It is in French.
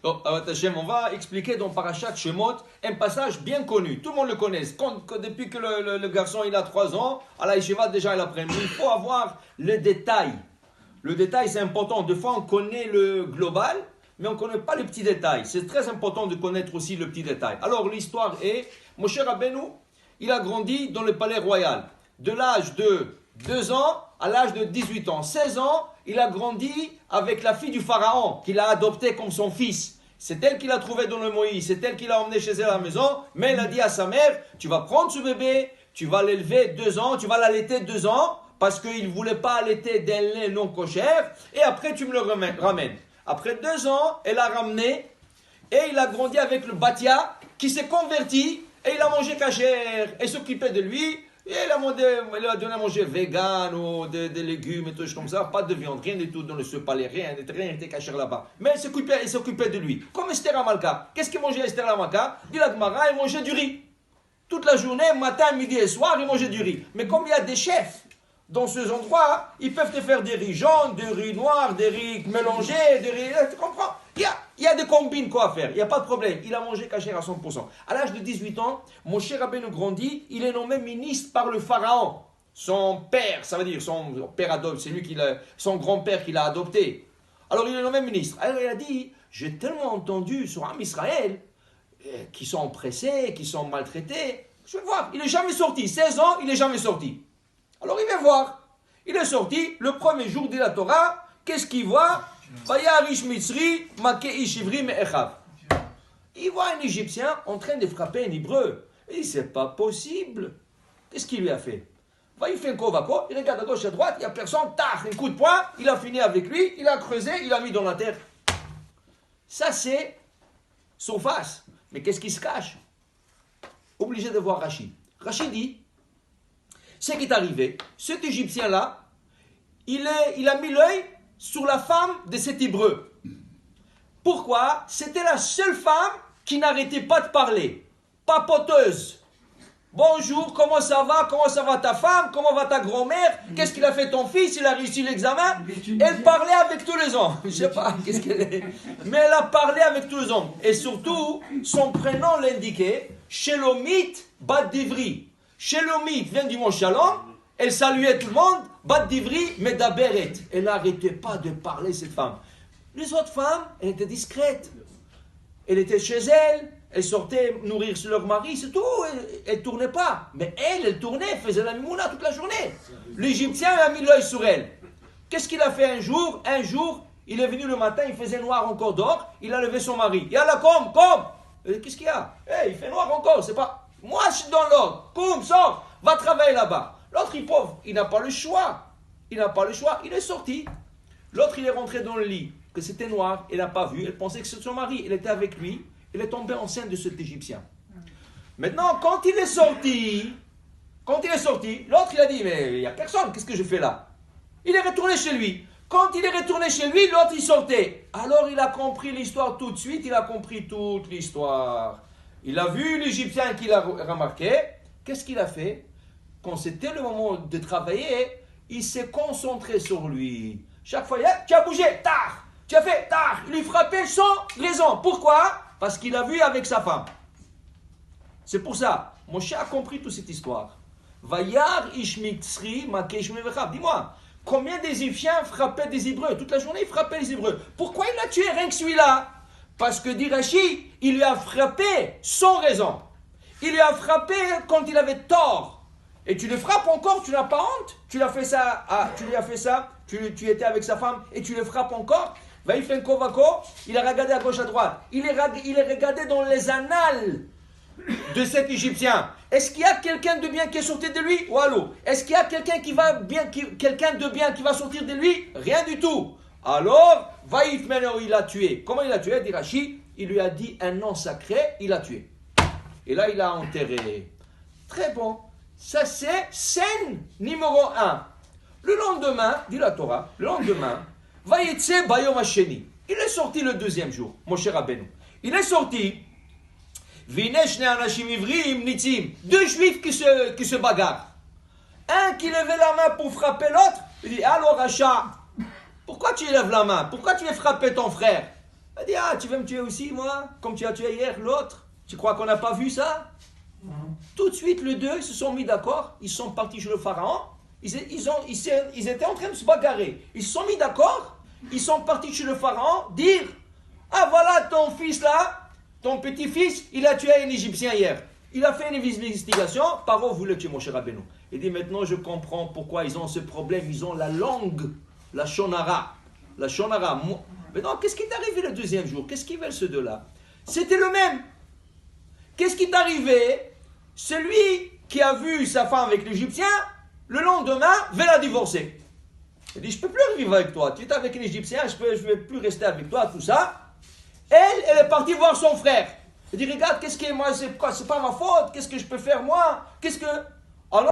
Donc, Hashem, on va expliquer dans Parashat Shemot un passage bien connu. Tout le monde le connaît. Depuis que le garçon il a 3 ans, à la Yeshiva déjà il apprend. Mais il faut avoir le détail. Le détail c'est important. Des fois on connaît le global, mais on ne connaît pas les petits détails. C'est très important de connaître aussi le petit détail. Alors l'histoire est, Moshe Rabbeinu, il a grandi dans le palais royal. De l'âge de 2 ans à l'âge de 18 ans. 16 ans, il a grandi avec la fille du pharaon, qu'il a adoptée comme son fils. C'est elle qui l'a trouvé dans le Moïse, c'est elle qui l'a emmené chez elle à la maison, mais elle a dit à sa mère, tu vas prendre ce bébé, tu vas l'élever 2 ans, tu vas l'allaiter 2 ans, parce qu'il ne voulait pas allaiter d'un lait non cochère, et après tu me le ramènes. Après 2 ans, elle l'a ramené, et il a grandi avec le Batia, qui s'est converti, et il a mangé cachère, et s'occupait de lui. Et il a donné à manger vegan ou des légumes et tout comme ça, pas de viande, rien du tout dans ce palais, rien n'était caché là-bas. Mais il s'occupait de lui. Comme Esther Amalka. Qu'est-ce qu'il mangeait Esther Amalka? Dit la Gemara, il mangeait du riz. Toute la journée, matin, midi et soir, il mangeait du riz. Mais comme il y a des chefs dans ces endroits, ils peuvent te faire des riz jaunes, des riz noirs, des riz mélangés, des riz... Tu comprends? Il y a des combines quoi faire, il n'y a pas de problème. Il a mangé cachère à 100%. À l'âge de 18 ans, Moshe Rabbeinu grandit, il est nommé ministre par le pharaon. Son père, ça veut dire son père adopte, c'est lui son grand-père qui l'a adopté. Alors il est nommé ministre. Alors il a dit, j'ai tellement entendu sur Am Israël, qui sont oppressés, qui sont maltraités. Je vais voir, il n'est jamais sorti. 16 ans, il n'est jamais sorti. Alors il va voir. Il est sorti, le premier jour de la Torah, qu'est-ce qu'il voit? Il voit un Égyptien en train de frapper un Hébreu. Il dit, c'est pas possible. Qu'est-ce qu'il lui a fait? Il fait un kovako, il regarde à gauche, à droite, il n'y a personne, tach, un coup de poing, il a fini avec lui, il a creusé, il a mis dans la terre. Ça, c'est son face. Mais qu'est-ce qui se cache? Obligé de voir Rachid. Rachid dit, ce qui est arrivé, cet Égyptien-là, il a mis l'œil sur la femme de cet Hébreu. Pourquoi? C'était la seule femme qui n'arrêtait pas de parler. Papoteuse. Bonjour, comment ça va? Comment ça va ta femme? Comment va ta grand-mère? Qu'est-ce qu'il a fait ton fils? Il a réussi l'examen? Elle parlait avec tous les hommes. Je ne sais pas qu'est-ce qu'elle est. Mais elle a parlé avec tous les hommes. Et surtout, son prénom l'indiquait. Shelomit Bat Divri. Shelomit vient du mot Shalom. Elle saluait tout le monde. Bat Divri Medaberet. Elle n'arrêtait pas de parler, cette femme. Les autres femmes, elles étaient discrètes. Elle était chez elle. Elle sortait nourrir leur mari, c'est tout. Elle ne tournait pas. Mais elle tournait, elle faisait la mimouna toute la journée. L'Égyptien a mis l'œil sur elle. Qu'est-ce qu'il a fait un jour? Un jour, il est venu le matin, il faisait noir encore dehors. Il a levé son mari. Yallah, comme. Qu'est-ce qu'il y a? Il fait noir encore, c'est pas... Moi, je suis dans l'ordre. Comme, sors, va travailler là-bas. L'autre, il est pauvre, il n'a pas le choix. Il n'a pas le choix, il est sorti. L'autre, il est rentré dans le lit, que c'était noir, il n'a pas vu. Elle pensait que c'était son mari, elle était avec lui. Elle est tombée enceinte de cet Égyptien. Maintenant, quand il est sorti, l'autre, il a dit, mais il n'y a personne, qu'est-ce que je fais là? Il est retourné chez lui. Quand il est retourné chez lui, l'autre, il sortait. Alors, il a compris l'histoire tout de suite, il a compris toute l'histoire. Il a vu l'Égyptien qu'il a remarqué. Qu'est-ce qu'il a fait? Quand c'était le moment de travailler, il s'est concentré sur lui. Chaque fois, tu as bougé, tard. Tu as fait, tard. Il lui frappait sans raison. Pourquoi? Parce qu'il a vu avec sa femme. C'est pour ça, Moshe a compris toute cette histoire. Vayar ishmitzri makeshmevechav. Dis-moi, combien des Égyptiens frappaient des Hébreux? Toute la journée, ils frappaient les Hébreux. Pourquoi il a tué rien que celui-là? Parce que dit Rashi, il lui a frappé sans raison. Il lui a frappé quand il avait tort. Et tu le frappes encore, tu n'as pas honte? Tu lui as fait ça, tu étais avec sa femme et tu le frappes encore? Il a regardé à gauche à droite. Il est regardé dans les annales de cet Égyptien. Est-ce qu'il y a quelqu'un de bien qui est sorti de lui? Ou allô? Est-ce qu'il y a quelqu'un quelqu'un de bien qui va sortir de lui? Rien du tout. Alors, il l'a tué. Comment il l'a tué? Dit Rashi, il lui a dit un nom sacré, il l'a tué. Et là, il l'a enterré. Très bon. Ça, c'est scène numéro 1. Le lendemain, dit la Torah, le lendemain, Vayetse Bayom Hasheni. Il est sorti le deuxième jour, Moshe Rabbeinu. Il est sorti. Vinesh ne anashim ivrim nitzim. 2 juifs qui se bagarrent. Un qui levait la main pour frapper l'autre. Il dit, alors Racha, pourquoi tu lèves la main? Pourquoi tu veux frapper ton frère? Elle dit, ah, tu veux me tuer aussi, moi, comme tu as tué hier l'autre? Tu crois qu'on n'a pas vu ça? Tout de suite, les deux, ils se sont mis d'accord, ils sont partis chez le pharaon, ils étaient en train de se bagarrer. Ils se sont mis d'accord, ils sont partis chez le pharaon, dire, ah voilà ton fils là, ton petit-fils, il a tué un Égyptien hier. Il a fait une investigation, Paro voulait tuer mon cher Rabbeinu. Il dit, maintenant je comprends pourquoi ils ont ce problème, ils ont la langue, la shonara. La shonara. Maintenant, qu'est-ce qui est arrivé le deuxième jour? Qu'est-ce qu'ils veulent ceux deux-là? C'était le même. Qu'est-ce qui est arrivé? Celui qui a vu sa femme avec l'Égyptien, le lendemain, veut la divorcer. Il dit, je ne peux plus vivre avec toi. Tu es avec l'Égyptien, je ne vais plus rester avec toi, tout ça. Elle est partie voir son frère. Il dit, regarde, qu'est-ce que moi, c'est pas ma faute, qu'est-ce que je peux faire moi?